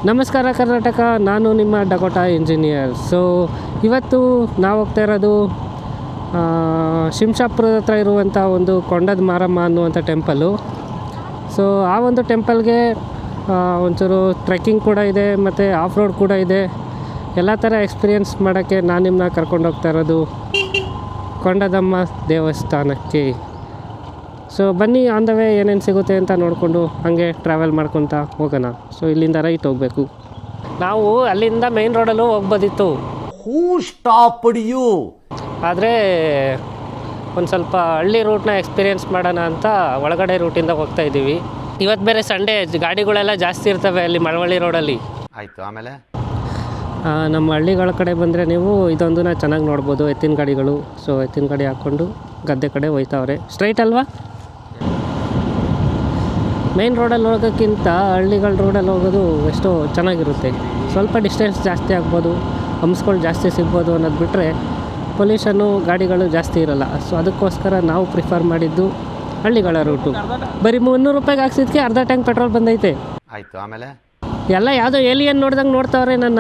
ನಮಸ್ಕಾರ ಕರ್ನಾಟಕ, ನಾನು ನಿಮ್ಮ ಡಕೋಟಾ ಇಂಜಿನಿಯರ್. ಸೊ ಇವತ್ತು ನಾವು ಹೋಗ್ತಾ ಇರೋದು ಶಿಂಷಾಪುರದ ಹತ್ರ ಇರುವಂಥ ಒಂದು ಕೊಂಡದ ಮಾರಮ್ಮ ಅನ್ನುವಂಥ ಟೆಂಪಲ್ಲು. ಸೊ ಆ ಒಂದು ಟೆಂಪಲ್ಗೆ ಒಂಚೂರು ಟ್ರೆಕ್ಕಿಂಗ್ ಕೂಡ ಇದೆ ಮತ್ತು ಆಫ್ ರೋಡ್ ಕೂಡ ಇದೆ. ಎಲ್ಲ ಥರ ಎಕ್ಸ್ಪೀರಿಯೆನ್ಸ್ ಮಾಡೋಕ್ಕೆ ನಾನು ನಿಮ್ಮನ್ನ ಕರ್ಕೊಂಡು ಹೋಗ್ತಾ ಇರೋದು ಕೊಂಡದಮ್ಮ ದೇವಸ್ಥಾನಕ್ಕೆ. ಸೊ ಬನ್ನಿ, ಆನ್ ದ ವೇ ಏನೇನು ಸಿಗುತ್ತೆ ಅಂತ ನೋಡಿಕೊಂಡು ಹಾಗೆ ಟ್ರಾವೆಲ್ ಮಾಡ್ಕೊತ ಹೋಗೋಣ. ಸೊ ಇಲ್ಲಿಂದ ರೈಟ್ ಹೋಗಬೇಕು. ನಾವು ಅಲ್ಲಿಂದ ಮೇನ್ ರೋಡಲ್ಲೂ ಹೋಗ್ಬೋದಿತ್ತು, ಆದರೆ ಒಂದು ಸ್ವಲ್ಪ ಹಳ್ಳಿ ರೂಟ್ನ ಎಕ್ಸ್ಪೀರಿಯೆನ್ಸ್ ಮಾಡೋಣ ಅಂತ ಒಳಗಡೆ ರೂಟಿಂದ ಹೋಗ್ತಾ ಇದ್ದೀವಿ. ಇವತ್ತು ಬೇರೆ ಸಂಡೇ, ಗಾಡಿಗಳೆಲ್ಲ ಜಾಸ್ತಿ ಇರ್ತವೆ ಅಲ್ಲಿ ಮಳವಳ್ಳಿ ರೋಡಲ್ಲಿ. ಆಯಿತು. ಆಮೇಲೆ ನಮ್ಮ ಹಳ್ಳಿಗಳ ಕಡೆ ಬಂದರೆ ನೀವು ಇದೊಂದನ್ನ ಚೆನ್ನಾಗಿ ನೋಡ್ಬೋದು, ಎತ್ತಿನ ಗಾಡಿಗಳು. ಸೊ ಎತ್ತಿನ ಗಾಡಿ ಹಾಕ್ಕೊಂಡು ಗದ್ದೆ ಕಡೆ ಹೋಯ್ತಾವ್ರೆ. ಸ್ಟ್ರೈಟ್ ಅಲ್ವಾ? ಮೇನ್ ರೋಡಲ್ಲಿ ಹೋಗೋಕ್ಕಿಂತ ಹಳ್ಳಿಗಳ ರೋಡಲ್ಲಿ ಹೋಗೋದು ಎಷ್ಟೋ ಚೆನ್ನಾಗಿರುತ್ತೆ. ಸ್ವಲ್ಪ ಡಿಸ್ಟೆನ್ಸ್ ಜಾಸ್ತಿ ಆಗ್ಬೋದು, ಹಂಪ್ಸ್ಗಳು ಜಾಸ್ತಿ ಸಿಗ್ಬೋದು ಅನ್ನೋದು ಬಿಟ್ಟರೆ ಪೊಲ್ಯೂಷನ್ನು, ಗಾಡಿಗಳು ಜಾಸ್ತಿ ಇರೋಲ್ಲ. ಸೊ ಅದಕ್ಕೋಸ್ಕರ ನಾವು ಪ್ರಿಫರ್ ಮಾಡಿದ್ದು ಹಳ್ಳಿಗಳ ರೂಟು. ಬರೀ 300 ರೂಪಾಯಿಗೆ ಹಾಕ್ಸಿದ್ಕೆ ಅರ್ಧ ಟ್ಯಾಂಕ್ ಪೆಟ್ರೋಲ್ ಬಂದೈತೆ. ಆಯಿತು. ಆಮೇಲೆ ಎಲ್ಲ ಯಾವುದೋ ಏಲಿಯನ್ ನೋಡ್ದಂಗೆ ನೋಡ್ತಾವ್ರೆ ನನ್ನ.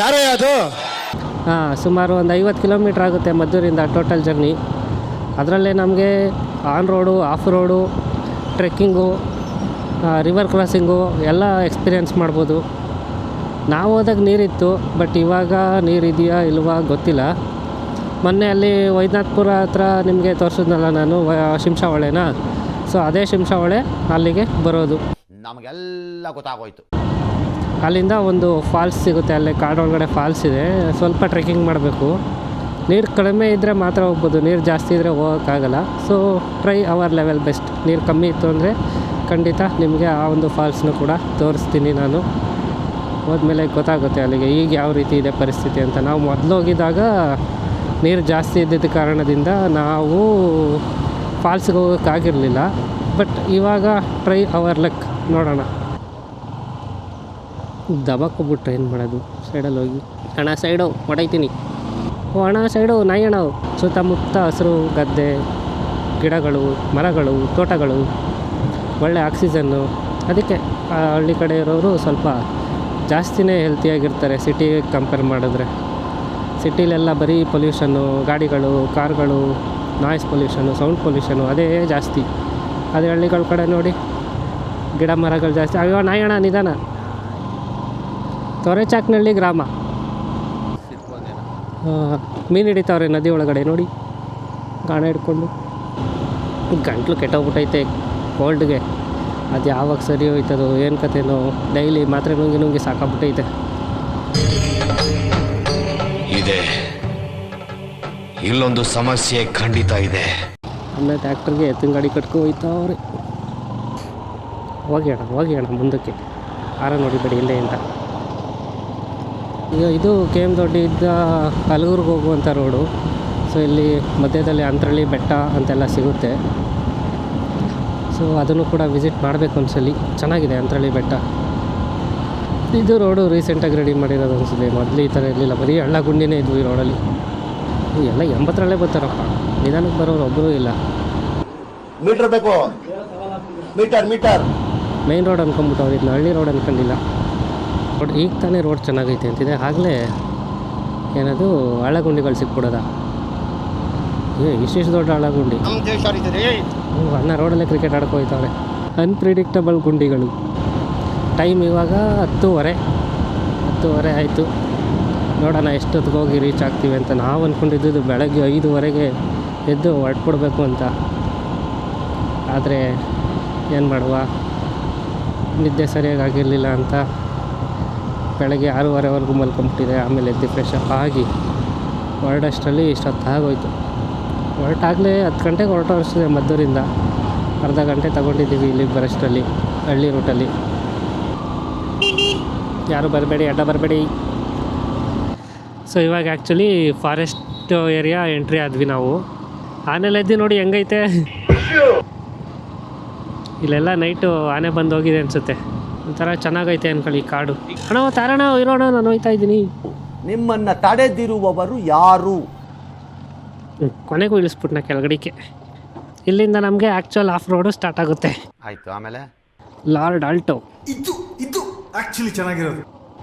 ಯಾರೇ ಅದು? ಸುಮಾರು ಒಂದು 50 ಕಿಲೋಮೀಟ್ರ್ ಆಗುತ್ತೆ ಮದ್ದೂರಿಂದ ಟೋಟಲ್ ಜರ್ನಿ. ಅದರಲ್ಲೇ ನಮಗೆ on road, of road, trekking, river crossing ಎಲ್ಲ ಎಕ್ಸ್ಪೀರಿಯೆನ್ಸ್ ಮಾಡ್ಬೋದು. ನಾವು ಹೋದಾಗ ನೀರಿತ್ತು, ಬಟ್ ಇವಾಗ ನೀರಿದೆಯಾ ಇಲ್ವಾ ಗೊತ್ತಿಲ್ಲ. ಮೊನ್ನೆ ಅಲ್ಲಿ ವೈದ್ಯನಾಥಪುರ ಹತ್ರ ನಿಮಗೆ ತೋರಿಸಿದ್ನಲ್ಲ ನಾನು, ಶಿಂಷಾವಳೆನ. ಸೊ ಅದೇ ಶಿಂಷಾವಳೆ ಅಲ್ಲಿಗೆ ಬರೋದು. ನಮಗೆಲ್ಲ ಗೊತ್ತಾಗೋಯ್ತು. ಅಲ್ಲಿಂದ ಒಂದು ಫಾಲ್ಸ್ ಸಿಗುತ್ತೆ, ಅಲ್ಲೇ ಕಾಡೊಳಗಡೆ ಫಾಲ್ಸ್ ಇದೆ. ಸ್ವಲ್ಪ ಟ್ರೆಕ್ಕಿಂಗ್ ಮಾಡಬೇಕು. ನೀರು ಕಡಿಮೆ ಇದ್ದರೆ ಮಾತ್ರ ಹೋಗ್ಬೋದು, ನೀರು ಜಾಸ್ತಿ ಇದ್ದರೆ ಹೋಗೋಕ್ಕಾಗಲ್ಲ. So try our level best. ನೀರು ಕಮ್ಮಿ ಇತ್ತು ಅಂದರೆ ಖಂಡಿತ ನಿಮಗೆ ಆ ಒಂದು ಫಾಲ್ಸ್ನೂ ಕೂಡ ತೋರಿಸ್ತೀನಿ ನಾನು. ಹೋದ್ಮೇಲೆ ಗೊತ್ತಾಗುತ್ತೆ ಅಲ್ಲಿಗೆ ಈಗ ಯಾವ ರೀತಿ ಇದೆ ಪರಿಸ್ಥಿತಿ ಅಂತ. ನಾವು ಮೊದಲು ಹೋಗಿದ್ದಾಗ ನೀರು ಜಾಸ್ತಿ ಇದ್ದಿದ್ದ ಕಾರಣದಿಂದ ನಾವು ಫಾಲ್ಸ್ಗೆ ಹೋಗೋಕ್ಕಾಗಿರಲಿಲ್ಲ. ಬಟ್ ಇವಾಗ ಟ್ರೈ ಅವರ್ ಲಕ್, ನೋಡೋಣ. ದಬಕ್ಕೊಬಿಟ್ಟು ಏನು ಮಾಡೋದು, ಸೈಡಲ್ಲಿ ಹೋಗಿ ಅಣ್ಣ ಸೈಡು ಹೊಡೈತೀನಿ, ಅಣ್ಣ ಸೈಡು ನಾಯಿ ಅಣ್ಣ. ಸುತ್ತಮುತ್ತ ಹಸಿರು ಗದ್ದೆ, ಗಿಡಗಳು, ಮರಗಳು, ತೋಟಗಳು, ಒಳ್ಳೆ ಆಕ್ಸಿಜನ್ನು. ಅದಕ್ಕೆ ಹಳ್ಳಿ ಕಡೆ ಇರೋರು ಸ್ವಲ್ಪ ಜಾಸ್ತಿನೇ ಹೆಲ್ತಿಯಾಗಿರ್ತಾರೆ ಸಿಟಿಗೆ ಕಂಪೇರ್ ಮಾಡಿದ್ರೆ. ಸಿಟಿಲೆಲ್ಲ ಬರೀ ಪೊಲ್ಯೂಷನ್ನು, ಗಾಡಿಗಳು, ಕಾರ್ಗಳು, ನಾಯ್ಸ್ ಪೊಲ್ಯೂಷನು, ಸೌಂಡ್ ಪೊಲ್ಯೂಷನು ಅದೇ ಜಾಸ್ತಿ. ಅದೇ ಹಳ್ಳಿಗಳ ಕಡೆ ನೋಡಿ, ಗಿಡ ಮರಗಳು ಜಾಸ್ತಿ. ಅಯ್ಯೋ ನಾಯಣ್ಣ ನಿಧಾನ. ತೊರೆಚಾಕ್ನಹಳ್ಳಿ ಗ್ರಾಮ. ಮೀನು ಹಿಡಿತಾವ್ರೆ ನದಿ ಒಳಗಡೆ ನೋಡಿ, ಗಾಣ ಹಿಡ್ಕೊಂಡು. ಗಂಟ್ಲು ಕೆಟ್ಟೋಗ್ಬಿಟ್ಟೈತೆ ಕೋಲ್ಡ್ಗೆ. ಅದು ಯಾವಾಗ ಸರಿ ಹೋಯ್ತದೋ ಏನು ಕತೆನೋ. ಡೈಲಿ ಮಾತ್ರೆ ನುಂಗಿ ಸಾಕಾಗ್ಬಿಟ್ಟೈತೆ. ಇದೆ, ಇಲ್ಲೊಂದು ಸಮಸ್ಯೆ ಖಂಡಿತ ಇದೆ. ಆಮೇಲೆ ಟ್ಯಾಕ್ಟರ್ಗೆ ಎತ್ತಿನ ಗಾಡಿ ಕಟ್ಕೊ ಹೋಯ್ತಾವ್ರೆ. ಹೋಗಿ ಅಣ್ಣ ಮುಂದಕ್ಕೆ, ಆರ ನೋಡಿಬೇಡಿ ಇಲ್ಲೇ ಅಂತ. ಈಗ ಇದು ಕೆ ಎಮ್ ದೊಡ್ಡಿದ್ದ ಹಲಗೂರ್ಗೆ ಹೋಗುವಂಥ ರೋಡು. ಸೊ ಇಲ್ಲಿ ಮಧ್ಯದಲ್ಲಿ ಅಂತರಳ್ಳಿ ಬೆಟ್ಟ ಅಂತೆಲ್ಲ ಸಿಗುತ್ತೆ. ಸೊ ಅದನ್ನು ಕೂಡ ವಿಸಿಟ್ ಮಾಡಬೇಕು ಒಂದ್ಸಲಿ, ಚೆನ್ನಾಗಿದೆ ಅಂತರಳ್ಳಿ ಬೆಟ್ಟ. ಇದು ರೋಡು ರೀಸೆಂಟಾಗಿ ರೆಡಿ ಮಾಡಿರೋದು ಅನಿಸುತ್ತೆ. ಮೊದಲು ಈ ಥರ ಇರಲಿಲ್ಲ, ಬರೀ ಹಳ್ಳ ಗುಂಡಿನೇ ಇದ್ವು ಈ ರೋಡಲ್ಲಿ. ಎಲ್ಲ 80ರಲ್ಲೇ ಬರ್ತಾರಪ್ಪ, ನಿಧಾನಕ್ಕೆ ಬರೋರು ಒಬ್ಬರೂ ಇಲ್ಲ. ಮೀಟರ್ ಬೇಕು, ಮೀಟರ್ ಮೇನ್ ರೋಡ್ ಅಂದ್ಕೊಂಬಿಟ್ಟವ್ರು, ಇದನ್ನ ಹಳ್ಳಿ ರೋಡ್ ಅಂದ್ಕೊಂಡಿಲ್ಲ. ಬಟ್ ಈಗ ತಾನೇ ರೋಡ್ ಚೆನ್ನಾಗೈತೆ ಅಂತಿದೆ, ಆಗಲೇ ಏನದು ಹಳ್ಳಗುಂಡಿಗಳು ಸಿಕ್ಬಿಡೋದ. ಇಷ್ಟಿಷ್ಟು ದೊಡ್ಡ ಹಳ್ಳಗುಂಡಿ. ಅಣ್ಣ ರೋಡಲ್ಲೇ ಕ್ರಿಕೆಟ್ ಆಡ್ಕೊ ಹೋಯ್ತವ್ರೆ. ಅನ್ಪ್ರಿಡಿಕ್ಟಬಲ್ ಗುಂಡಿಗಳು. ಟೈಮ್ ಇವಾಗ 10:30 ಆಯಿತು. ನೋಡೋಣ ಎಷ್ಟೊತ್ತಿಗೆ ಹೋಗಿ ರೀಚ್ ಆಗ್ತೀವಿ ಅಂತ. ನಾವು ಅಂದ್ಕೊಂಡಿದ್ದು ಬೆಳಗ್ಗೆ 5:00ಗೆ ಎದ್ದು ಹೊರಟ್ಬಿಡ್ಬೇಕು ಅಂತ. ಆದರೆ ಏನು ಮಾಡುವ, ನಿದ್ದೆ ಸರಿಯಾಗಿ ಆಗಿರಲಿಲ್ಲ ಅಂತ ಬೆಳಗ್ಗೆ 6:30ವರೆಗೂ ಮಲ್ಕೊಂಬಿಟ್ಟಿದೆ. ಆಮೇಲೆ ಎದ್ದು ಫ್ರೆಶ್ ಅಪ್ ಆಗಿ ಹೊರಡೋಷ್ಟರಲ್ಲಿ ಇಷ್ಟೊತ್ತಾಗೋಯ್ತು. ಹೊರಟಾಗಲೇ 10 ಗಂಟೆಗೆ ಹೊರಟು ಅನಿಸ್ತದೆ ಮದ್ದೂರಿಂದ. ಅರ್ಧ ಗಂಟೆ ತೊಗೊಂಡಿದ್ದೀವಿ ಇಲ್ಲಿಗೆ ಬರೋಷ್ಟರಲ್ಲಿ, ಹಳ್ಳಿ ರೂಟಲ್ಲಿ. ಯಾರು ಬರಬೇಡಿ, ಅಡ್ಡ ಬರಬೇಡಿ. ಸೊ ಇವಾಗ ಆ್ಯಕ್ಚುಲಿ ಫಾರೆಸ್ಟ್ ಏರಿಯಾ ಎಂಟ್ರಿ ಆದ್ವಿ ನಾವು. ಆನೆಲ್ಲ ಎದ್ದು ನೋಡಿ ಹೆಂಗೈತೆ. ಇಲ್ಲೆಲ್ಲ ನೈಟು ಆನೆ ಬಂದು ಹೋಗಿದೆ ಅನಿಸುತ್ತೆ. ಒಂಥರ ಚೆನ್ನಾಗೈತೆ ಅನ್ಕೊಳ್ಳಿ ಕಾಡು. ಅಣ್ಣ ತಾರಣ ಇರೋಣ, ನಾನು ಹೋಯ್ತಾ ಇದ್ದೀನಿ. ನಿಮ್ಮನ್ನು ತಡೆದಿರುವವರು ಯಾರು? ಕೊನೆಗೂ ಇಳಿಸ್ಬಿಟ್ನ ಕೆಳಗಡಿಕೆ. ಇಲ್ಲಿಂದ ನಮಗೆ ಆ್ಯಕ್ಚುಯಲ್ ಆಫ್ ರೋಡು ಸ್ಟಾರ್ಟ್ ಆಗುತ್ತೆ. ಆಯಿತು. ಆಮೇಲೆ ಲಾರ್ಡ್ ಆಲ್ಟೋ. ಇದು ಇದು ಆಕ್ಚುಲಿ ಚೆನ್ನಾಗಿರೋದು.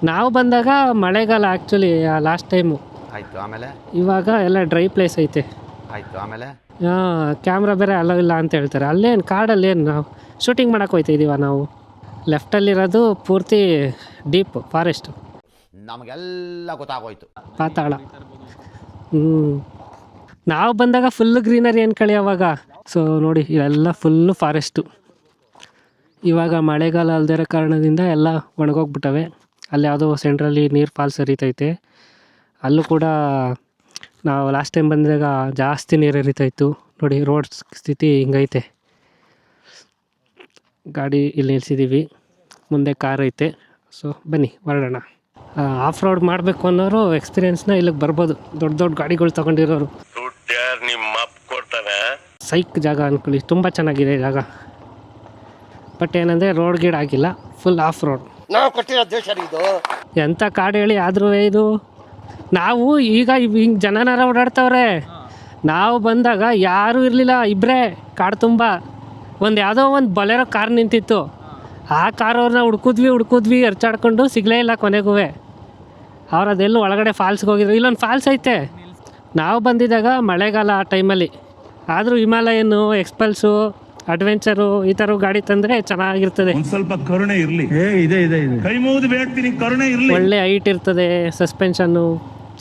ನಾವು ಬಂದಾಗ ಮಳೆಗಾಲ ಆ್ಯಕ್ಚುಲಿ ಲಾಸ್ಟ್ ಟೈಮು. ಆಯಿತು ಆಮೇಲೆ ಇವಾಗ ಎಲ್ಲ ಡ್ರೈ ಪ್ಲೇಸ್ ಐತೆ. ಆಯಿತು ಆಮೇಲೆ ಕ್ಯಾಮ್ರಾ ಬೇರೆ ಅಲೋ ಇಲ್ಲ ಅಂತ ಹೇಳ್ತಾರೆ. ಅಲ್ಲೇನು ಕಾಡಲ್ಲೇನು ನಾವು ಶೂಟಿಂಗ್ ಮಾಡೋಕೆ ಹೋಗ್ತಾ ಇದ್ದೀವ ನಾವು. ಲೆಫ್ಟಲ್ಲಿರೋದು ಪೂರ್ತಿ ಡೀಪ್ ಫಾರೆಸ್ಟು, ನಮಗೆಲ್ಲ ಗೊತ್ತಾಗೋಯ್ತು. ಪಾತಾಳ. ನಾವು ಬಂದಾಗ ಫುಲ್ಲು ಗ್ರೀನರಿ ಅನ್ಕೊಳ್ಳಿ ಅವಾಗ. ಸೊ ನೋಡಿ ಇವೆಲ್ಲ ಫುಲ್ಲು ಫಾರೆಸ್ಟು. ಇವಾಗ ಮಳೆಗಾಲ ಅಲ್ದಿರೋ ಕಾರಣದಿಂದ ಎಲ್ಲ ಒಣಗೋಗ್ಬಿಟ್ಟವೆ. ಅಲ್ಲಿ ಯಾವುದೋ ಸೆಂಟ್ರಲ್ಲಿ ನೀರು ಫಾಲ್ಸ್ ಹರಿತೈತೆ. ಅಲ್ಲೂ ಕೂಡ ನಾವು ಲಾಸ್ಟ್ ಟೈಮ್ ಬಂದಾಗ ಜಾಸ್ತಿ ನೀರು ಹರಿತಾಯಿತ್ತು. ನೋಡಿ ರೋಡ್ ಸ್ಥಿತಿ ಹಿಂಗೈತೆ. ಗಾಡಿ ಇಲ್ಲಿ ನಿಲ್ಸಿದ್ದೀವಿ, ಮುಂದೆ ಕಾರ್ ಐತೆ. ಸೊ ಬನ್ನಿ ಹೊರಡೋಣ. ಆಫ್ ರೋಡ್ ಮಾಡಬೇಕು ಅನ್ನೋರು ಎಕ್ಸ್ಪೀರಿಯೆನ್ಸ್ನ ಇಲ್ಲಿಗೆ ಬರ್ಬೋದು. ದೊಡ್ಡ ದೊಡ್ಡ ಗಾಡಿಗಳು ತೊಗೊಂಡಿರೋರು. ಸೈಕ್ ಜಾಗ ಅಂದ್ಕೊಳ್ಳಿ, ತುಂಬ ಚೆನ್ನಾಗಿದೆ ಜಾಗ. ಬಟ್ ಏನಂದರೆ ರೋಡ್ ಗೀಡ್ ಆಗಿಲ್ಲ, ಫುಲ್ ಆಫ್ ರೋಡ್. ನಾವು ಕೊಟ್ಟಿರೋ ದೇಶ ಇದು. ಎಂಥ ಕಾಡು ಹೇಳಿ ಆದರೂ ಇದು. ನಾವು ಈಗ ಹಿಂಗೆ ಜನನಾರ ಓಡಾಡ್ತವ್ರೆ. ನಾವು ಬಂದಾಗ ಯಾರೂ ಇರಲಿಲ್ಲ, ಇಬ್ಬರೇ ಕಾಡು ತುಂಬ. ಯಾವುದೋ ಒಂದು ಬೊಲೆರೋ ಕಾರ್ ನಿಂತಿತ್ತು. ಆ ಕಾರ್ ಅವ್ರನ್ನ ಹುಡ್ಕಿದ್ವಿ ಎರ್ಚಾಡ್ಕೊಂಡು ಸಿಗಲೇ ಇಲ್ಲ ಕೊನೆಗೂ. ಅವ್ರು ಅದೆಲ್ಲೂ ಒಳಗಡೆ ಫಾಲ್ಸ್ಗೆ ಹೋಗಿದ್ರು. ಇಲ್ಲೊಂದು ಫಾಲ್ಸ್ ಐತೆ. ನಾವು ಬಂದಿದ್ದಾಗ ಮಳೆಗಾಲ ಆ ಟೈಮಲ್ಲಿ. ಆದರೂ ಹಿಮಾಲಯನ್ನು, ಎಕ್ಸ್ಪಲ್ಸು, ಅಡ್ವೆಂಚರು ಈ ಥರ ಗಾಡಿ ತಂದರೆ ಚೆನ್ನಾಗಿರ್ತದೆ. ಸ್ವಲ್ಪ ಕರುಣೆ ಇರಲಿ. ಇದೆ ಕೈ ಮುಗಿದು ಬೇಡ್ತೀನಿ, ಕರುಣೆ ಇರಲಿ. ಒಳ್ಳೆ ಹೈಟ್ ಇರ್ತದೆ, ಸಸ್ಪೆನ್ಷನ್ನು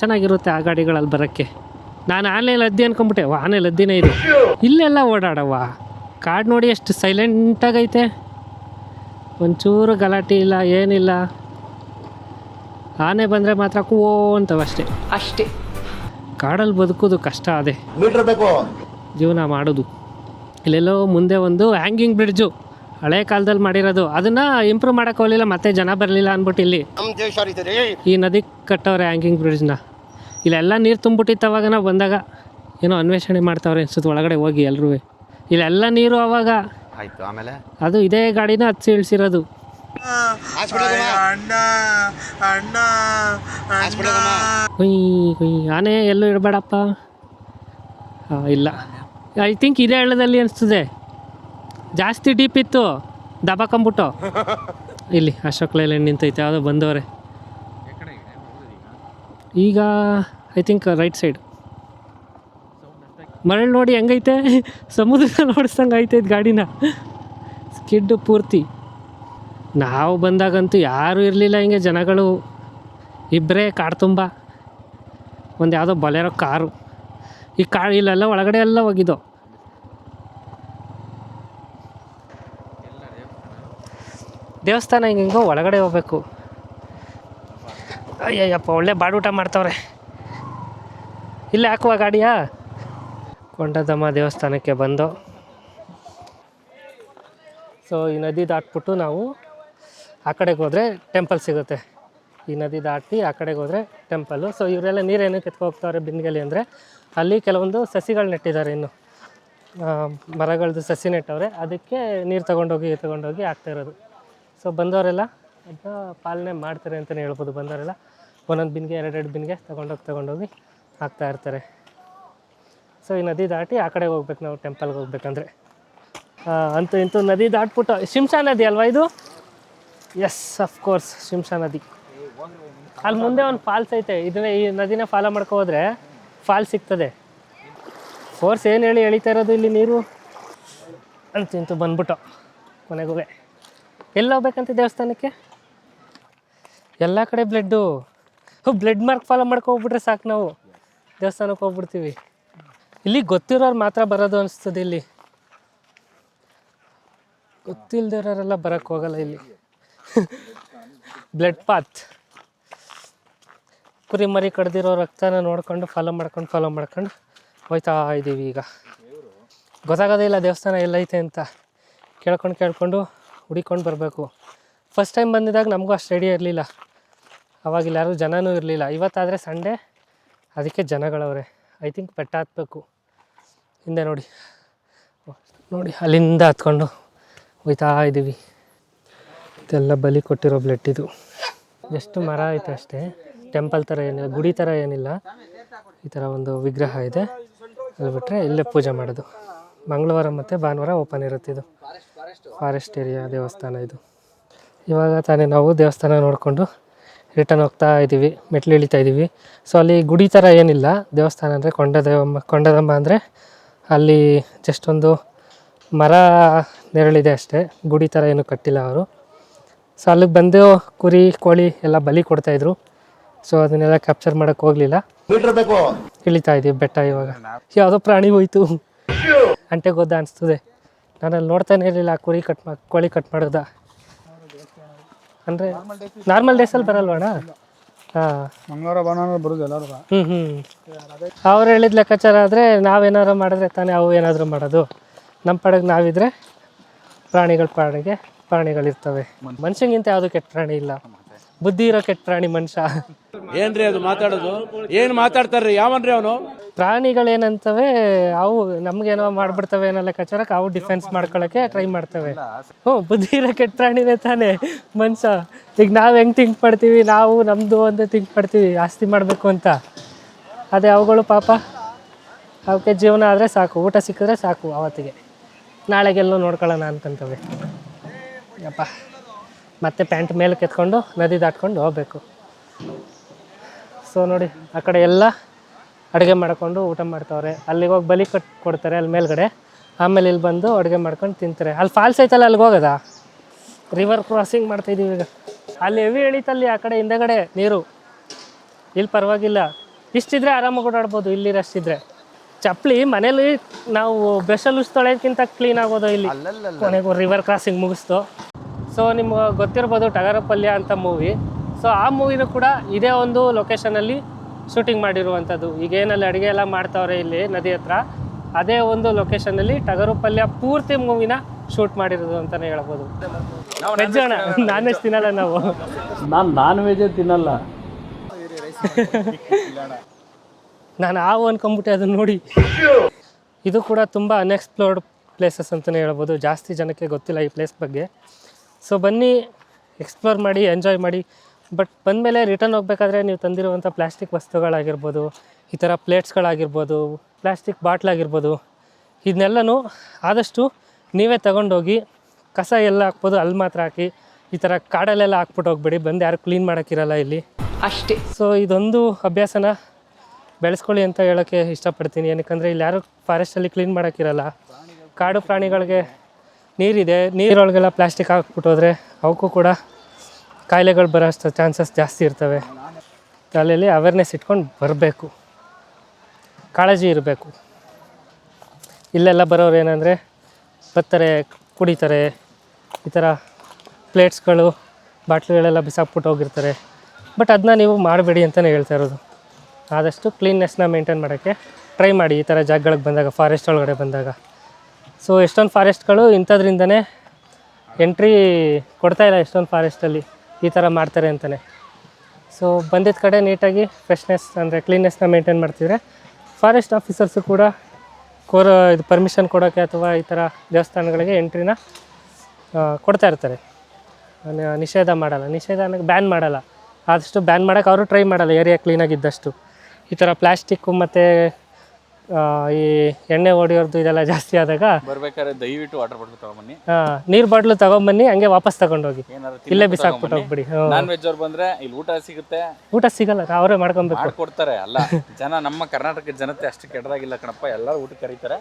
ಚೆನ್ನಾಗಿರುತ್ತೆ ಆ ಗಾಡಿಗಳಲ್ಲಿ ಬರೋಕ್ಕೆ. ನಾನು ಆನೆಯಲ್ಲಿ ಲದ್ದಿ ಅನ್ಕೊಂಬಿಟ್ಟೆ. ಆನೆ ಲದ್ದಿನೇ ಇದು. ಇಲ್ಲೆಲ್ಲ ಓಡಾಡವ. ಕಾಡು ನೋಡಿ ಎಷ್ಟು ಸೈಲೆಂಟಾಗೈತೆ. ಒಂಚೂರು ಗಲಾಟೆ ಇಲ್ಲ, ಏನಿಲ್ಲ. ಆನೆ ಬಂದರೆ ಮಾತ್ರ ಕೂವೋ ಅಂತವಷ್ಟೇ. ಕಾಡಲ್ಲಿ ಬದುಕೋದು ಕಷ್ಟ. ಅದೇ ಮೀಟರ್ ಬೇಕು ಜೀವನ ಮಾಡೋದು. ಇಲ್ಲೆಲ್ಲೋ ಮುಂದೆ ಒಂದು ಹ್ಯಾಂಗಿಂಗ್ ಬ್ರಿಡ್ಜು ಹಳೆ ಕಾಲದಲ್ಲಿ ಮಾಡಿರೋದು. ಅದನ್ನು ಇಂಪ್ರೂವ್ ಮಾಡೋಕ್ಕೆ ಹೋಗಲಿಲ್ಲ, ಮತ್ತೆ ಜನ ಬರಲಿಲ್ಲ ಅಂದ್ಬಿಟ್ಟು ಇಲ್ಲಿ ನಮ್ಮ ದೇಶ ಈ ನದಿ ಕಟ್ಟವ್ರೆ ಹ್ಯಾಂಗಿಂಗ್ ಬ್ರಿಡ್ಜ್ನ. ಇಲ್ಲೆಲ್ಲ ನೀರು ತುಂಬಿಟ್ಟಿತ್ತು ಅವಾಗ ನಾವು ಬಂದಾಗ. ಏನೋ ಅನ್ವೇಷಣೆ ಮಾಡ್ತಾವ್ರೆ ಅನ್ಸುತ್ತೆ ಒಳಗಡೆ ಹೋಗಿ ಎಲ್ಲರೂ. ಇಲ್ಲೆಲ್ಲ ನೀರು ಅವಾಗ. ಆಯಿತು ಆಮೇಲೆ ಅದು ಇದೇ ಗಾಡಿನ ಹತ್ಸಿ ಇಳಿಸಿರೋದು. ಹುಯ್ ಆನೆ ಎಲ್ಲೂ ಇಡಬೇಡಪ್ಪ. ಇಲ್ಲ, ಐ ಥಿಂಕ್ ಇದೇ ಹಳ್ಳದಲ್ಲಿ ಅನಿಸ್ತದೆ. ಜಾಸ್ತಿ ಡೀಪ್ ಇತ್ತು, ದಬಾಕೊಂಬಿಟ್ಟು. ಇಲ್ಲಿ ಅಶೋಕ್ ಲೈಲ್ಯಾಂಡ್ ನಿಂತೈತೆ, ಯಾವುದೋ ಬಂದವ್ರೆ. ಈಗ ಐ ಥಿಂಕ್ ರೈಟ್ ಸೈಡ್. ಮರಳು ನೋಡಿ ಹೆಂಗೈತೆ, ಸಮುದ್ರದಲ್ಲಿ ಓಡಿಸ್ದಂಗೆ ಐತೈತೆ ಗಾಡಿನ. ಸ್ಕಿಡ್ಡು ಪೂರ್ತಿ. ನಾವು ಬಂದಾಗಂತೂ ಯಾರೂ ಇರಲಿಲ್ಲ ಹಿಂಗೆ ಜನಗಳು. ಇಬ್ಬರೇ ಕಾಡು ತುಂಬ. ಒಂದು ಯಾವುದೋ ಬೊಲೆರೋ ಕಾರು. ಈ ಇಲ್ಲೆಲ್ಲ ಒಳಗಡೆ ಎಲ್ಲ ಹೋಗಿದ್ದು. ದೇವಸ್ಥಾನ ಹಿಂಗೋ ಒಳಗಡೆ ಹೋಗ್ಬೇಕು. ಅಯ್ಯಯ್ಯಪ್ಪ, ಒಳ್ಳೆ ಬಾಡೂಟ ಮಾಡ್ತವ್ರೆ. ಇಲ್ಲೇ ಹಾಕುವ ಗಾಡಿಯಾ. ಕೊಂಡದಮ್ಮ ದೇವಸ್ಥಾನಕ್ಕೆ ಬಂದು, ಸೊ ಈ ನದಿ ದಾಟ್ಬಿಟ್ಟು ನಾವು ಆ ಕಡೆಗೆ ಹೋದರೆ ಟೆಂಪಲ್ ಸಿಗುತ್ತೆ. ಈ ನದಿ ದಾಟಿ ಆ ಕಡೆಗೆ ಹೋದರೆ ಟೆಂಪಲ್ಲು. ಸೊ ಇವರೆಲ್ಲ ನೀರೇನಕ್ಕೆ ಎತ್ಕೋಗ್ತಾವ್ರೆ ಬಿಂದಿಗೆಲಿ ಅಂದರೆ, ಅಲ್ಲಿ ಕೆಲವೊಂದು ಸಸಿಗಳು ನೆಟ್ಟಿದ್ದಾರೆ. ಇನ್ನು ಮರಗಳದ್ದು ಸಸಿ ನೆಟ್ಟವ್ರೆ. ಅದಕ್ಕೆ ನೀರು ತೊಗೊಂಡೋಗಿ ಹಾಕ್ತಾಯಿರೋದು. ಸೊ ಬಂದವರೆಲ್ಲ ಅದನ್ನ ಪಾಲನೆ ಮಾಡ್ತಾರೆ ಅಂತಲೇ ಹೇಳ್ಬೋದು. ಬಂದವರೆಲ್ಲ ಒಂದೊಂದು ಬಿನ್ಗೆ ಎರಡೆರಡು ಬಿನ್ಗೆ ತೊಗೊಂಡೋಗಿ ಹಾಕ್ತಾಯಿರ್ತಾರೆ. ಸೊ ಈ ನದಿ ದಾಟಿ ಆ ಕಡೆಗೆ ಹೋಗ್ಬೇಕು ನಾವು ಟೆಂಪಲ್ಗೆ ಹೋಗ್ಬೇಕಂದ್ರೆ. ಅಂತೂ ಇಂತೂ ನದಿ ದಾಟ್ಬಿಟ್ಟು ಶಿಂಷಾ ನದಿ ಅಲ್ವಾ ಇದು? ಎಸ್, ಅಫ್ಕೋರ್ಸ್ ಶಿಂಷಾ ನದಿ. ಅಲ್ಲಿ ಮುಂದೆ ಒಂದು ಫಾಲ್ಸ್ ಐತೆ. ಇದನ್ನೇ ಈ ನದಿನ ಫಾಲೋ ಮಾಡ್ಕೋದ್ರೆ ಫಾಲ್ಸ್ ಸಿಗ್ತದೆ. ಫೋರ್ಸ್ ಏನು ಎಳಿತಾ ಇರೋದು ಇಲ್ಲಿ ನೀರು. ಅಂತೂ ಬಂದ್ಬಿಟ್ಟು ಕೊನೆಗೂ ಎಲ್ಲಿ ಹೋಗ್ಬೇಕಂತ ದೇವಸ್ಥಾನಕ್ಕೆ. ಎಲ್ಲ ಕಡೆ ಬ್ಲಡ್ ಮಾರ್ಕ್ ಫಾಲೋ ಹೋಗ್ಬಿಟ್ರೆ ಸಾಕು, ನಾವು ದೇವಸ್ಥಾನಕ್ಕೆ ಹೋಗ್ಬಿಡ್ತೀವಿ. ಇಲ್ಲಿ ಗೊತ್ತಿರೋರು ಮಾತ್ರ ಬರೋದು ಅನಿಸ್ತದೆ. ಇಲ್ಲಿ ಗೊತ್ತಿಲ್ಲದಿರೋರೆಲ್ಲ ಬರೋಕ್ಕೆ ಹೋಗಲ್ಲ ಇಲ್ಲಿ. Blood path. ಕುರಿ ಮರಿ ಕಡ್ದಿರೋ ರಕ್ತನ ನೋಡ್ಕೊಂಡು ಫಾಲೋ ಮಾಡ್ಕೊಂಡು ಹೋಯ್ತಾ ಇದ್ದೀವಿ. ಈಗ ಗೊತ್ತಾಗೋದೇ ಇಲ್ಲ ದೇವಸ್ಥಾನ ಎಲ್ಲೈತೆ ಅಂತ. ಕೇಳ್ಕೊಂಡು ಹುಡಿಕೊಂಡು ಬರಬೇಕು. ಫಸ್ಟ್ ಟೈಮ್ ಬಂದಿದ್ದಾಗ ನಮಗೂ ಅಷ್ಟು ಐಡಿಯಾ ಇರಲಿಲ್ಲ. ಅವಾಗಿಲ್ಲ ಯಾರೂ ಜನನೂ ಇರಲಿಲ್ಲ. ಇವತ್ತಾದರೆ ಸಂಡೇ, ಅದಕ್ಕೆ ಜನಗಳವ್ರೆ. ಐ ಥಿಂಕ್ ಬೆಟ್ಟ ಹತ್ಬೇಕು. ಹಿಂದೆ ನೋಡಿ ಅಲ್ಲಿಂದ ಹತ್ಕೊಂಡು ಹೋಯ್ತಾ ಇದ್ದೀವಿ. ಇದೆಲ್ಲ ಬಲಿ ಕೊಟ್ಟಿರೋ ಬ್ಲಡ್ ಇದು. ಜಸ್ಟ್ ಮರ ಐತೆ ಅಷ್ಟೇ. ಟೆಂಪಲ್ ಥರ ಏನಿಲ್ಲ, ಗುಡಿ ಥರ ಏನಿಲ್ಲ. ಈ ಥರ ಒಂದು ವಿಗ್ರಹ ಇದೆ. ಅಲ್ಲಿ ಬಿಟ್ಟರೆ ಇಲ್ಲೇ ಪೂಜೆ ಮಾಡೋದು. ಮಂಗಳವಾರ ಮತ್ತು ಭಾನುವಾರ ಓಪನ್ ಇರುತ್ತೆ. ಇದು ಫಾರೆಸ್ಟ್ ಏರಿಯಾ ದೇವಸ್ಥಾನ ಇದು. ಇವಾಗ ತಾನೇ ನಾವು ದೇವಸ್ಥಾನ ನೋಡಿಕೊಂಡು ರಿಟರ್ನ್ ಹೋಗ್ತಾ ಇದ್ದೀವಿ, ಮೆಟ್ಲು ಇಳಿತಾ ಇದ್ದೀವಿ. ಸೊ ಅಲ್ಲಿ ಗುಡಿ ಥರ ಏನಿಲ್ಲ, ದೇವಸ್ಥಾನ ಅಂದರೆ ಕೊಂಡದಮ್ಮ ಅಂದರೆ ಅಲ್ಲಿ ಜಸ್ಟ್ ಒಂದು ಮರ ನೆರಳಿದೆ ಅಷ್ಟೇ, ಗುಡಿ ಥರ ಏನು ಕಟ್ಟಿಲ್ಲ ಅವರು. ಸೊ ಅಲ್ಲಿಗೆ ಬಂದು ಕುರಿ ಕೋಳಿ ಎಲ್ಲ ಬಲಿ ಕೊಡ್ತಾಯಿದ್ರು. ಸೊ ಅದನ್ನೆಲ್ಲ ಕ್ಯಾಪ್ಚರ್ ಮಾಡೋಕ್ಕೆ ಹೋಗಲಿಲ್ಲ. ಇಳಿತಾ ಇದ್ದೀವಿ ಬೆಟ್ಟ. ಇವಾಗ ಯಾವುದೋ ಪ್ರಾಣಿ ಹೋಯ್ತು, ಅಂಟೆ ಗೊದ್ದ ಅನಿಸ್ತದೆ. ನಾನು ಅಲ್ಲಿ ನೋಡ್ತಾನೆ ಇರಲಿಲ್ಲ ಕೋಳಿ ಕಟ್ ಮಾಡೋದ. ಅಂದರೆ ನಾರ್ಮಲ್ ಡೇಸಲ್ಲಿ ಬರಲ್ವಣ್ಣ? ಹಾಂ, ಮಂಗಳವಾರ ಭಾನುವಾರ ಬರೋದು ಎಲ್ಲರೂ. ಅವ್ರು ಹೇಳಿದ ಲೆಕ್ಕಾಚಾರ ಆದರೆ ನಾವೇನಾದ್ರು ಮಾಡಿದ್ರೆ ತಾನೇ ಅವು ಏನಾದರೂ ಮಾಡೋದು. ನಮ್ಮ ಪಾಡಿಗೆ ನಾವಿದ್ರೆ ಪ್ರಾಣಿಗಳಿರ್ತವೆ. ಮನುಷ್ಯಂಗಿಂತ ಯಾವುದು ಕೆಟ್ಟ ಪ್ರಾಣಿ ಇಲ್ಲ, ಬುದ್ಧಿ ಇರೋ ಕೆಟ್ಟ ಪ್ರಾಣಿ ಮನುಷ್ಯ. ಏನ್ರಿ ಅದು ಮಾತಾಡೋದು? ಏನು ಮಾತಾಡ್ತಾರ್ರಿ? ಯಾವನ್ರಿ ಅವನು? ಪ್ರಾಣಿಗಳೇನಂತವೆ, ಅವು ನಮ್ಗೇನೋ ಮಾಡ್ಬಿಡ್ತವೆ ಅನ್ನೋ ಲೆಕ್ಕಾಚಾರಕ್ಕೆ ಅವು ಡಿಫೆನ್ಸ್ ಮಾಡ್ಕೊಳ್ಳೋಕ್ಕೆ ಟ್ರೈ ಮಾಡ್ತವೆ. ಬುದ್ಧಿ ಇರೋ ಕೆಟ್ಟ ಪ್ರಾಣಿನೇ ತಾನೇ ಮನುಷ್ಯ. ಈಗ ನಾವು ಹೆಂಗೆ ಥಿಂಕ್ ಮಾಡ್ತೀವಿ, ನಾವು ನಮ್ಮದು ಅಂತ ಥಿಂಕ್ ಮಾಡ್ತೀವಿ ಆಸ್ತಿ ಮಾಡಬೇಕು ಅಂತ. ಅದೇ ಅವುಗಳು ಪಾಪ ಅವಕ್ಕೆ ಜೀವನ ಆದರೆ ಸಾಕು, ಊಟ ಸಿಕ್ಕಿದ್ರೆ ಸಾಕು ಅವತ್ತಿಗೆ, ನಾಳೆಗೆಲ್ಲೋ ನೋಡ್ಕೊಳ್ಳೋಣ ಅನ್ಕೊಂತವೆ. ಯಪ್ಪ, ಮತ್ತೆ ಪ್ಯಾಂಟ್ ಮೇಲೆ ಕೆತ್ಕೊಂಡು ನದಿ ದಾಟ್ಕೊಂಡು ಹೋಗ್ಬೇಕು. ಸೊ ನೋಡಿ, ಆ ಕಡೆ ಎಲ್ಲ ಅಡುಗೆ ಮಾಡ್ಕೊಂಡು ಊಟ ಮಾಡ್ತಾವ್ರೆ. ಅಲ್ಲಿಗೆ ಹೋಗಿ ಬಲಿ ಕೊಡ್ತಾರೆ ಅಲ್ಲಿ ಮೇಲ್ಗಡೆ, ಆಮೇಲೆ ಇಲ್ಲಿ ಬಂದು ಅಡುಗೆ ಮಾಡ್ಕೊಂಡು ತಿಂತಾರೆ. ಅಲ್ಲಿ ಫಾಲ್ಸ್ ಐತಲ್ಲ, ಅಲ್ಲಿಗೆ ಹೋಗೋದಾ? ರಿವರ್ ಕ್ರಾಸಿಂಗ್ ಮಾಡ್ತಾಯಿದ್ದೀವಿ ಈಗ. ಅಲ್ಲಿ ಹೆವಿ ಎಳೀತಲ್ಲಿ, ಆ ಕಡೆ ಹಿಂದೆಗಡೆ ನೀರು. ಇಲ್ಲಿ ಪರವಾಗಿಲ್ಲ, ಇಷ್ಟಿದ್ರೆ ಆರಾಮಾಗಿ ಓಡಾಡ್ಬೋದು. ಇಲ್ಲಿ ರಷ್ಟಿದ್ರೆ ಚಪ್ಪಲಿ ಮನೇಲಿ ನಾವು ಬ್ರಷಲ್ಲಿ ಉಸ್ತೊಳೋಕ್ಕಿಂತ ಕ್ಲೀನ್ ಆಗೋದು ಇಲ್ಲಿ. ಕೊನೆಗೂ ರಿವರ್ ಕ್ರಾಸಿಂಗ್ ಮುಗಿಸ್ತು. ಸೊ ನಿಮ್ಗೆ ಗೊತ್ತಿರ್ಬೋದು ಟಗರಪಲ್ಯ ಅಂತ ಮೂವಿ. ಸೊ ಆ ಮೂವಿನೂ ಕೂಡ ಇದೇ ಒಂದು ಲೊಕೇಶನಲ್ಲಿ ಶೂಟಿಂಗ್ ಮಾಡಿರುವಂಥದ್ದು. ಈಗೇನಲ್ಲಿ ಅಡುಗೆ ಎಲ್ಲ ಮಾಡ್ತಾವ್ರೆ ಇಲ್ಲಿ ನದಿ ಹತ್ರ, ಅದೇ ಒಂದು ಲೊಕೇಶನಲ್ಲಿ ಟಗರುಪಲ್ಯ ಪೂರ್ತಿ ಮೂವಿನ ಶೂಟ್ ಮಾಡಿರೋದು ಅಂತಲೇ ಹೇಳ್ಬೋದು. ವೆಜ್ ಅಣ್ಣ, ನಾನ್ ವೆಜ್ ತಿನ್ನಲ್ಲ ನಾವು. ನಾನು ನಾನ್ ವೆಜ್ ತಿನ್ನಲ್ಲ. ನಾನು ಹಾವು ಅನ್ಕೊಂಬಿಟ್ಟೆ ಅದನ್ನು ನೋಡಿ. ಇದು ಕೂಡ ತುಂಬ ಅನ್ಎಕ್ಸ್ಪ್ಲೋರ್ಡ್ ಪ್ಲೇಸಸ್ ಅಂತಲೇ ಹೇಳ್ಬೋದು. ಜಾಸ್ತಿ ಜನಕ್ಕೆ ಗೊತ್ತಿಲ್ಲ ಈ ಪ್ಲೇಸ್ ಬಗ್ಗೆ. ಸೊ ಬನ್ನಿ, ಎಕ್ಸ್ಪ್ಲೋರ್ ಮಾಡಿ, ಎಂಜಾಯ್ ಮಾಡಿ. ಬಟ್ ಬಂದಮೇಲೆ ರಿಟರ್ನ್ ಹೋಗ್ಬೇಕಾದ್ರೆ ನೀವು ತಂದಿರುವಂಥ ಪ್ಲಾಸ್ಟಿಕ್ ವಸ್ತುಗಳಾಗಿರ್ಬೋದು, ಈ ಥರ ಪ್ಲೇಟ್ಸ್ಗಳಾಗಿರ್ಬೋದು, ಪ್ಲಾಸ್ಟಿಕ್ ಬಾಟ್ಲಾಗಿರ್ಬೋದು, ಇದನ್ನೆಲ್ಲನೂ ಆದಷ್ಟು ನೀವೇ ತಗೊಂಡೋಗಿ ಕಸ ಎಲ್ಲ ಹಾಕ್ಬೋದು ಅಲ್ಲಿ ಮಾತ್ರ ಹಾಕಿ. ಈ ಥರ ಕಾಡಲ್ಲೆಲ್ಲ ಹಾಕ್ಬಿಟ್ಟು ಹೋಗ್ಬೇಡಿ, ಬಂದು ಯಾರು ಕ್ಲೀನ್ ಮಾಡೋಕ್ಕಿರಲ್ಲ ಇಲ್ಲಿ ಅಷ್ಟೇ. ಸೊ ಇದೊಂದು ಅಭ್ಯಾಸನ ಬೆಳೆಸ್ಕೊಳ್ಳಿ ಅಂತ ಹೇಳೋಕ್ಕೆ ಇಷ್ಟಪಡ್ತೀನಿ. ಏನಕ್ಕಂದರೆ ಇಲ್ಲಿ ಯಾರು ಫಾರೆಸ್ಟಲ್ಲಿ ಕ್ಲೀನ್ ಮಾಡೋಕ್ಕಿರಲ್ಲ. ಕಾಡು ಪ್ರಾಣಿಗಳಿಗೆ ನೀರಿದೆ, ನೀರೊಳಗೆಲ್ಲ ಪ್ಲಾಸ್ಟಿಕ್ ಹಾಕ್ಬಿಟ್ಟೋದ್ರೆ ಅವಕ್ಕೂ ಕೂಡ ಕಾಯಿಲೆಗಳು ಬರೋ ಅಷ್ಟು ಚಾನ್ಸಸ್ ಜಾಸ್ತಿ ಇರ್ತವೆ. ತಲೆಯಲ್ಲಿ ಅವೇರ್ನೆಸ್ ಇಟ್ಕೊಂಡು ಬರಬೇಕು, ಕಾಳಜಿ ಇರಬೇಕು. ಇಲ್ಲೆಲ್ಲ ಬರೋರು ಏನಂದರೆ ಬರ್ತಾರೆ, ಕುಡಿತಾರೆ, ಈ ಥರ ಪ್ಲೇಟ್ಸ್ಗಳು ಬಾಟ್ಲುಗಳೆಲ್ಲ ಬಿಸಾಕ್ಬಿಟ್ಟು ಹೋಗಿರ್ತಾರೆ. ಬಟ್ ಅದನ್ನ ನೀವು ಮಾಡಬೇಡಿ ಅಂತಲೇ ಹೇಳ್ತಾ ಇರೋದು. ಆದಷ್ಟು ಕ್ಲೀನ್ನೆಸ್ನ ಮೇಂಟೈನ್ ಮಾಡೋಕ್ಕೆ ಟ್ರೈ ಮಾಡಿ ಈ ಥರ ಜಾಗಗಳಿಗೆ ಬಂದಾಗ, ಫಾರೆಸ್ಟ್ ಒಳಗಡೆ ಬಂದಾಗ. ಸೊ ಎಷ್ಟೊಂದು ಫಾರೆಸ್ಟ್ಗಳು ಇಂಥದ್ರಿಂದನೇ ಎಂಟ್ರಿ ಕೊಡ್ತಾಯಿಲ್ಲ, ಎಷ್ಟೊಂದು ಫಾರೆಸ್ಟಲ್ಲಿ ಈ ಥರ ಮಾಡ್ತಾರೆ ಅಂತಲೇ. ಸೊ ಬಂದಿದ್ದ ಕಡೆ ನೀಟಾಗಿ ಫ್ರೆಶ್ನೆಸ್ ಅಂದರೆ ಕ್ಲೀನ್ನೆಸ್ನ ಮೇಂಟೈನ್ ಮಾಡ್ತಿದ್ರೆ ಫಾರೆಸ್ಟ್ ಆಫೀಸರ್ಸು ಕೂಡ ಇದು ಪರ್ಮಿಷನ್ ಕೊಡೋಕ್ಕೆ ಅಥವಾ ಈ ಥರ ದೇವಸ್ಥಾನಗಳಿಗೆ ಎಂಟ್ರಿನ ಕೊಡ್ತಾ ಇರ್ತಾರೆ. ನಿಷೇಧ ಮಾಡಲ್ಲ, ನಿಷೇಧ ಅನ್ನೋಕ್ಕೆ ಬ್ಯಾನ್ ಮಾಡಲ್ಲ. ಆದಷ್ಟು ಬ್ಯಾನ್ ಮಾಡೋಕ್ಕೆ ಅವರು ಟ್ರೈ ಮಾಡಲ್ಲ ಏರಿಯಾ ಕ್ಲೀನಾಗಿದ್ದಷ್ಟು. ಈ ಥರ ಪ್ಲಾಸ್ಟಿಕ್ಕು ಮತ್ತು ಈ ಎಣ್ಣೆ ಹೊಡಿಯೋರ್ದು ಇದೆಲ್ಲ ಜಾಸ್ತಿ ಆದಾಗ ಬರ್ಬೇಕಾದ್ರೆ ದಯವಿಟ್ಟು ವಾಟರ್ ಬಾಟಲ್ ತಗೊಂಬನ್ನಿ, ನೀರು ಬಾಟ್ಲು ತಗೊಂಬನ್ನಿ, ಹಂಗೆ ವಾಪಸ್ ತಗೊಂಡೋಗಿ ಇಲ್ಲೇ ಬಿಸಾಕ್ಬಿಟ್ಟು ಹೋಗ್ಬಿಡಿ. ನಾನ್ ವೆಜ್ ಅವ್ರು ಬಂದ್ರೆ ಇಲ್ಲಿ ಊಟ ಸಿಗುತ್ತೆ. ಊಟ ಸಿಗಲ್ಲ, ಅವರೇ ಮಾಡ್ಕೊಬೇಕು. ಕೊಡ್ತಾರೆ ಅಲ್ಲ, ಜನ ನಮ್ಮ ಕರ್ನಾಟಕದ ಜನತೆ ಅಷ್ಟು ಕೆಟ್ಟದಾಗಿಲ್ಲ ಕಣಪ್ಪ, ಎಲ್ಲರೂ ಊಟ ಕರೀತಾರೆ.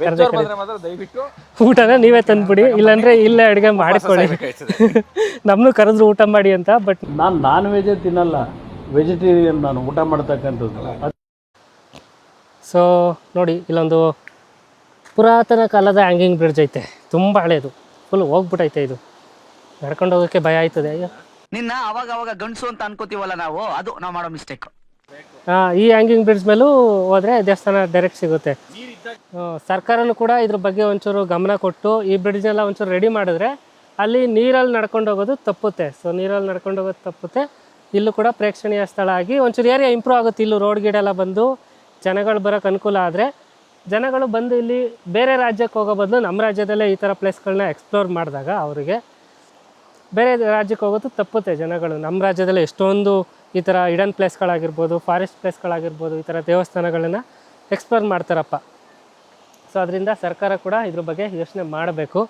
ವೆಜ್ ಅವ್ರು ಬಂದ್ರೆ ಮಾತ್ರ ದಯವಿಟ್ಟು ಊಟನ ನೀವೇ ತಂದ್ಬಿಡಿ, ಇಲ್ಲಾಂದ್ರೆ ಇಲ್ಲೇ ಅಡುಗೆ ಮಾಡಿಕೊಳ್ಳಿ. ನಮ್ಮನ್ನು ಕರೆದ್ರು ಊಟ ಮಾಡಿ ಅಂತ. ಬಟ್ ನಾನು ನಾನ್ ವೆಜ್ ತಿನ್ನಲ್ಲ, ವೆಜಿಟೇರಿಯನ್ ನಾನು, ಊಟ ಮಾಡ್ತಕ್ಕಂಥದ್ದು. ಸೊ ನೋಡಿ, ಇಲ್ಲೊಂದು ಪುರಾತನ ಕಾಲದ ಹ್ಯಾಂಗಿಂಗ್ ಬ್ರಿಡ್ಜ್ ಐತೆ, ತುಂಬ ಹಳೇದು, ಫುಲ್ ಹೋಗ್ಬಿಟ್ಟೈತೆ. ಇದು ನಡ್ಕೊಂಡು ಹೋಗೋಕ್ಕೆ ಭಯ ಆಯ್ತದೆ. ಅಯ್ಯೋ, ನಿನ್ನ ಅವಾಗ ಗಂಡಸು ಅಂತ ಅನ್ಕೋತೀವಲ್ಲ ನಾವು, ಅದು ನಾವು ಮಾಡೋ ಮಿಸ್ಟೇಕ್. ಈ ಹ್ಯಾಂಗಿಂಗ್ ಬ್ರಿಡ್ಜ್ ಮೇಲೂ ಹೋದರೆ ದೇವಸ್ಥಾನ ಡೈರೆಕ್ಟ್ ಸಿಗುತ್ತೆ. ಸರ್ಕಾರನೂ ಕೂಡ ಇದ್ರ ಬಗ್ಗೆ ಒಂಚೂರು ಗಮನ ಕೊಟ್ಟು ಈ ಬ್ರಿಡ್ಜ್ನೆಲ್ಲ ಒಂಚೂರು ರೆಡಿ ಮಾಡಿದ್ರೆ ಅಲ್ಲಿ ನೀರಲ್ಲಿ ನಡ್ಕೊಂಡು ಹೋಗೋದು ತಪ್ಪುತ್ತೆ. ಸೊ ನೀರಲ್ಲಿ ನಡ್ಕೊಂಡು ಹೋಗೋದು ತಪ್ಪುತ್ತೆ. ಇಲ್ಲೂ ಕೂಡ ಪ್ರೇಕ್ಷಣೀಯ ಸ್ಥಳ ಆಗಿ ಒಂಚೂರು ಏರಿಯಾ ಇಂಪ್ರೂವ್ ಆಗುತ್ತೆ. ಇಲ್ಲೂ ರೋಡ್ ಗಿಡೆಲ್ಲ ಬಂದು ಜನಗಳು ಬರೋಕ್ಕೆ ಅನುಕೂಲ ಆದರೆ, ಜನಗಳು ಬಂದು ಇಲ್ಲಿ ಬೇರೆ ರಾಜ್ಯಕ್ಕೆ ಹೋಗೋ ಬದಲು ನಮ್ಮ ರಾಜ್ಯದಲ್ಲೇ ಈ ಥರ ಪ್ಲೇಸ್ಗಳನ್ನ ಎಕ್ಸ್ಪ್ಲೋರ್ ಮಾಡಿದಾಗ ಅವರಿಗೆ ಬೇರೆ ರಾಜ್ಯಕ್ಕೆ ಹೋಗೋದು ತಪ್ಪುತ್ತೆ. ಜನಗಳು ನಮ್ಮ ರಾಜ್ಯದಲ್ಲೇ ಎಷ್ಟೊಂದು ಈ ಥರ ಹಿಡನ್ ಪ್ಲೇಸ್ಗಳಾಗಿರ್ಬೋದು, ಫಾರೆಸ್ಟ್ ಪ್ಲೇಸ್ಗಳಾಗಿರ್ಬೋದು, ಈ ಥರ ದೇವಸ್ಥಾನಗಳನ್ನು ಎಕ್ಸ್ಪ್ಲೋರ್ ಮಾಡ್ತಾರಪ್ಪ. ಸೊ ಅದರಿಂದ ಸರ್ಕಾರ ಕೂಡ ಇದ್ರ ಬಗ್ಗೆ ಯೋಚನೆ ಮಾಡಬೇಕು.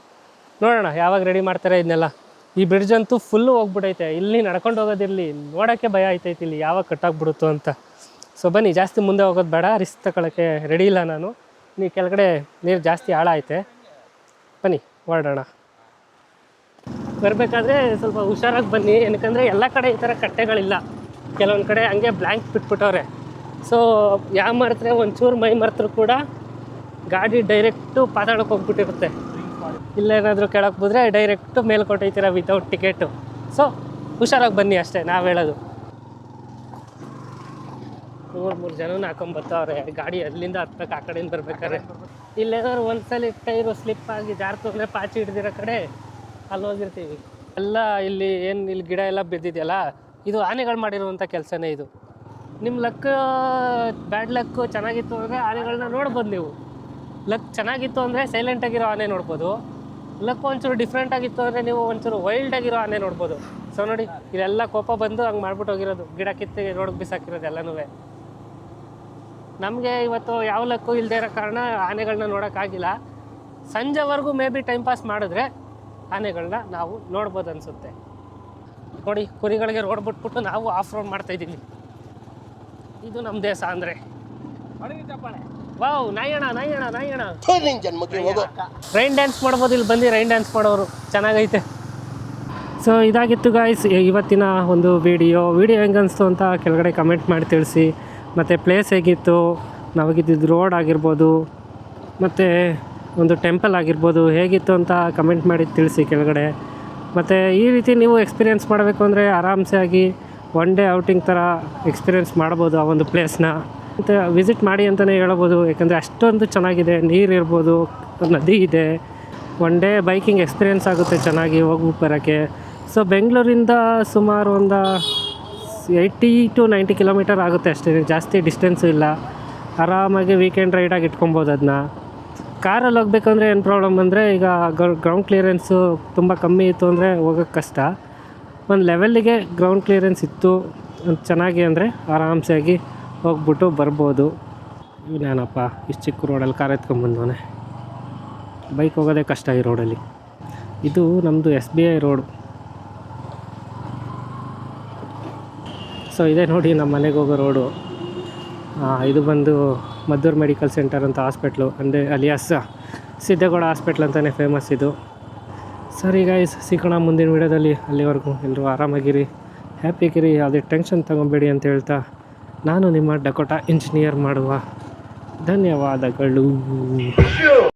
ನೋಡೋಣ ಯಾವಾಗ ರೆಡಿ ಮಾಡ್ತಾರೆ ಇದನ್ನೆಲ್ಲ. ಈ ಬ್ರಿಡ್ಜ್ ಅಂತೂ ಫುಲ್ಲು ಹೋಗ್ಬಿಟ್ಟೈತೆ. ಇಲ್ಲಿ ನಡ್ಕೊಂಡು ಹೋಗೋದಿರಲಿ, ನೋಡೋಕ್ಕೆ ಭಯ ಆಯ್ತೈತೆ ಇಲ್ಲಿ ಯಾವಾಗ ಕಟ್ಟಾಗ್ಬಿಡುತ್ತೋ ಅಂತ. ಸೊ ಬನ್ನಿ, ಜಾಸ್ತಿ ಮುಂದೆ ಹೋಗೋದು ಬೇಡ, ರಿಸ್ಕ್ ತಗೊಳ್ಳೋಕ್ಕೆ ರೆಡಿ ಇಲ್ಲ ನಾನು. ನೀವು ಕೆಳಗಡೆ ನೀರು ಜಾಸ್ತಿ ಆಳ ಐತೆ, ಬನ್ನಿ ಹೊರಡೋಣ. ಬರಬೇಕಾದ್ರೆ ಸ್ವಲ್ಪ ಹುಷಾರಾಗಿ ಬನ್ನಿ, ಏನಕ್ಕಂದರೆ ಎಲ್ಲ ಕಡೆ ಈ ಥರ ಕಟ್ಟೆಗಳಿಲ್ಲ. ಕೆಲವೊಂದು ಕಡೆ ಹಂಗೆ ಬ್ಲ್ಯಾಂಕ್ ಬಿಟ್ಬಿಟ್ಟವ್ರೆ. ಸೊ ಯಾವ ಮರೆತರೆ ಒಂಚೂರು ಮೈ ಮರೆತರು ಕೂಡ ಗಾಡಿ ಡೈರೆಕ್ಟು ಪಾತಾಳಕ್ಕೆ ಹೋಗ್ಬಿಟ್ಟಿರುತ್ತೆ. ಇಲ್ಲೇನಾದರೂ ಕೆಳಗೆ ಬಿದ್ದರೆ ಡೈರೆಕ್ಟು ಮೇಲ್ಕೊಟ್ಟೈತೀರ ವಿತೌಟ್ ಟಿಕೆಟು. ಸೊ ಹುಷಾರಾಗಿ ಬನ್ನಿ ಅಷ್ಟೇ ನಾವು ಹೇಳೋದು. 3 ಜನನ ಹಾಕೊಂಬತ್ತವ್ರೆ ಗಾಡಿ ಅಲ್ಲಿಂದ ಹತ್ತಕ್ಕೆ, ಆ ಕಡೆಯಿಂದ ಬರ್ಬೇಕಾದ್ರೆ. ಇಲ್ಲೇನಾದ್ರು ಒಂದ್ಸಲ ಟೈರು ಸ್ಲಿಪ್ ಆಗಿ ಜಾರ್ತು ಅಂದರೆ ಪಾಚಿ ಹಿಡ್ದಿರೋ ಕಡೆ ಅಲ್ಲಿ ಹೋಗಿರ್ತೀವಿ. ಎಲ್ಲ ಇಲ್ಲಿ ಏನು ಇಲ್ಲಿ ಗಿಡ ಎಲ್ಲ ಬಿದ್ದಿದೆಯಲ್ಲ, ಇದು ಆನೆಗಳು ಮಾಡಿರುವಂಥ ಕೆಲಸನೇ ಇದು. ನಿಮ್ಮ ಲಕ್ ಬ್ಯಾಡ್ ಲಕ್ಕು ಚೆನ್ನಾಗಿತ್ತು ಅಂದರೆ ಆನೆಗಳನ್ನ ನೋಡ್ಬೋದು ನೀವು. ಲಕ್ ಚೆನ್ನಾಗಿತ್ತು ಅಂದರೆ ಸೈಲೆಂಟಾಗಿರೋ ಆನೆ ನೋಡ್ಬೋದು. ಲಕ್ ಒಂಚೂರು ಡಿಫ್ರೆಂಟ್ ಆಗಿತ್ತು ಅಂದರೆ ನೀವು ಒಂಚೂರು ವೈಲ್ಡಾಗಿರೋ ಆನೆ ನೋಡ್ಬೋದು. ಸೊ ನೋಡಿ, ಇಲ್ಲೆಲ್ಲ ಕೋಪ ಬಂದು ಹಂಗೆ ಮಾಡ್ಬಿಟ್ಟು ಹೋಗಿರೋದು, ಗಿಡ ಕಿತ್ತು ರೋಡ್ಗೆ ಬಿಸಾಕಿರೋದು ಎಲ್ಲನೂ. ನಮಗೆ ಇವತ್ತು ಯಾವ ಲಕ್ಕು ಇಲ್ಲದೆ ಇರೋ ಕಾರಣ ಆನೆಗಳನ್ನ ನೋಡೋಕ್ಕಾಗಿಲ್ಲ. ಸಂಜೆವರೆಗೂ ಮೇ ಬಿ ಟೈಮ್ ಪಾಸ್ ಮಾಡಿದ್ರೆ ಆನೆಗಳನ್ನ ನಾವು ನೋಡ್ಬೋದು ಅನಿಸುತ್ತೆ. ನೋಡಿ, ಕುರಿಗಳಿಗೆ ರೋಡ್ ಬಿಟ್ಬಿಟ್ಟು ನಾವು ಆಫ್ ರೋಡ್ ಮಾಡ್ತಾಯಿದ್ದೀವಿ. ಇದು ನಮ್ಮ ದೇಶ ಅಂದರೆ. ವಾವ್, ನಾಯಣ ನಿನ್ ಜನ್ಮಕ್ಕೆ ಹೋಗೋ. ರೈನ್ ಡ್ಯಾನ್ಸ್ ಮಾಡ್ಬೋದು ಇಲ್ಲಿ ಬಂದು, ರೈನ್ ಡ್ಯಾನ್ಸ್ ಮಾಡೋರು ಚೆನ್ನಾಗೈತೆ. ಸೊ ಇದಾಗಿತ್ತು ಗಾಯ್ಸ್ ಇವತ್ತಿನ ಒಂದು ವಿಡಿಯೋ ಹೆಂಗೆ ಅನಿಸ್ತು ಅಂತ ಕೆಳಗಡೆ ಕಮೆಂಟ್ ಮಾಡಿ ತಿಳಿಸಿ. ಮತ್ತು ಪ್ಲೇಸ್ ಹೇಗಿತ್ತು, ನಾವಾಗಿದ್ದು ರೋಡ್ ಆಗಿರ್ಬೋದು, ಮತ್ತು ಒಂದು ಟೆಂಪಲ್ ಆಗಿರ್ಬೋದು, ಹೇಗಿತ್ತು ಅಂತ ಕಮೆಂಟ್ ಮಾಡಿ ತಿಳಿಸಿ ಕೆಳಗಡೆ. ಮತ್ತು ಈ ರೀತಿ ನೀವು ಎಕ್ಸ್ಪೀರಿಯೆನ್ಸ್ ಮಾಡಬೇಕು ಅಂದರೆ ಆರಾಮ್ಸೆ ಆಗಿ ಒನ್ ಡೇ ಔಟಿಂಗ್ ಥರ ಎಕ್ಸ್ಪೀರಿಯೆನ್ಸ್ ಮಾಡ್ಬೋದು ಆ ಒಂದು ಪ್ಲೇಸ್ನ. ಮತ್ತು ವಿಸಿಟ್ ಮಾಡಿ ಅಂತಲೇ ಹೇಳ್ಬೋದು, ಯಾಕಂದರೆ ಅಷ್ಟೊಂದು ಚೆನ್ನಾಗಿದೆ. ನೀರಿರ್ಬೋದು, ನದಿ ಇದೆ. ಒನ್ ಡೇ ಬೈಕಿಂಗ್ ಎಕ್ಸ್ಪೀರಿಯೆನ್ಸ್ ಆಗುತ್ತೆ ಚೆನ್ನಾಗಿ ಹೋಗ್ಬಿಟ್ಟು ಬರೋಕ್ಕೆ. ಸೊ ಬೆಂಗಳೂರಿಂದ ಸುಮಾರು ಒಂದು 80 to 90 ಕಿಲೋಮೀಟರ್ ಆಗುತ್ತೆ ಅಷ್ಟೇ, ಜಾಸ್ತಿ ಡಿಸ್ಟೆನ್ಸು ಇಲ್ಲ. ಆರಾಮಾಗಿ ವೀಕೆಂಡ್ ರೈಡಾಗಿ ಇಟ್ಕೊಬೋದು ಅದನ್ನ. ಕಾರಲ್ಲಿ ಹೋಗ್ಬೇಕಂದ್ರೆ ಏನು ಪ್ರಾಬ್ಲಮ್ ಅಂದರೆ, ಈಗ ಗ್ರೌಂಡ್ ಕ್ಲಿಯರೆನ್ಸು ತುಂಬ ಕಮ್ಮಿ ಇತ್ತು ಅಂದರೆ ಹೋಗೋಕ್ಕೆ ಕಷ್ಟ. ಒಂದು ಲೆವೆಲ್ಲಿಗೆ ಗ್ರೌಂಡ್ ಕ್ಲಿಯರೆನ್ಸ್ ಇತ್ತು ಚೆನ್ನಾಗಿ ಅಂದರೆ ಆರಾಮ್ಸೆ ಆಗಿ ಹೋಗ್ಬಿಟ್ಟು ಬರ್ಬೋದು. ಇವನೇನಪ್ಪ ಇಷ್ಟು ಚಿಕ್ಕ ರೋಡಲ್ಲಿ ಕಾರ್ ಎತ್ಕೊಂಡ್ಬಂದವನೇ. ಬೈಕ್ ಹೋಗೋದೇ ಕಷ್ಟ ಈ ರೋಡಲ್ಲಿ. ಇದು ನಮ್ಮದು SBI ರೋಡು. ಸೊ ಇದೇ ನೋಡಿ ನಮ್ಮ ಮನೆಗೆ ಹೋಗೋ ರೋಡು. ಇದು ಬಂದು ಮದ್ದೂರು ಮೆಡಿಕಲ್ ಸೆಂಟರ್ ಅಂತ ಹಾಸ್ಪಿಟ್ಲು, ಅಂದರೆ ಅಲಿಯಾಸ್ ಸಿದ್ದೇಗೌಡ ಹಾಸ್ಪಿಟ್ಲ್ ಅಂತಲೇ ಫೇಮಸ್ ಇದು. ಸರಿ ಗೈಸ್, ಸಿಗೋಣ ಮುಂದಿನ ವೀಡಿಯೋದಲ್ಲಿ. ಅಲ್ಲಿವರೆಗೂ ಎಲ್ಲರೂ ಆರಾಮಾಗಿರಿ, ಹ್ಯಾಪಿಗಿರಿ, ಯಾವುದೇ ಟೆನ್ಷನ್ ತೊಗೊಬೇಡಿ ಅಂತ ಹೇಳ್ತಾ ನಾನು ನಿಮ್ಮ ಡಕೋಟಾ ಇಂಜಿನಿಯರ್ ಮಾಡುವ ಧನ್ಯವಾದಗಳು.